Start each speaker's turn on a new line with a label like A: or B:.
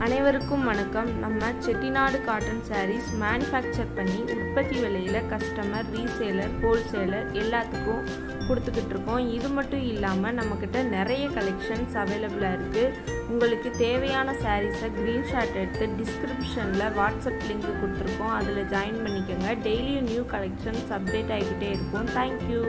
A: அனைவருக்கும் வணக்கம். நம்ம செட்டிநாடு காட்டன் சாரீஸ் மேனுஃபேக்சர் பண்ணி உற்பத்தி விலையில் கஸ்டமர், ரீசேலர், ஹோல்சேலர் எல்லாத்துக்கும் கொடுத்துக்கிட்டு இருக்கோம். இது மட்டும் இல்லாமல் நம்மக்கிட்ட நிறைய கலெக்ஷன்ஸ் அவைலபிளாக இருக்குது. உங்களுக்கு தேவையான சாரீஸை ஸ்க்ரீன்ஷாட் எடுத்து டிஸ்கிரிப்ஷனில் வாட்ஸ்அப் லிங்க் கொடுத்துருக்கோம். அதில் ஜாயின் பண்ணிக்கோங்க. டெய்லியும் நியூ கலெக்ஷன்ஸ் அப்டேட் ஆகிக்கிட்டே இருக்கும். தேங்க்யூ.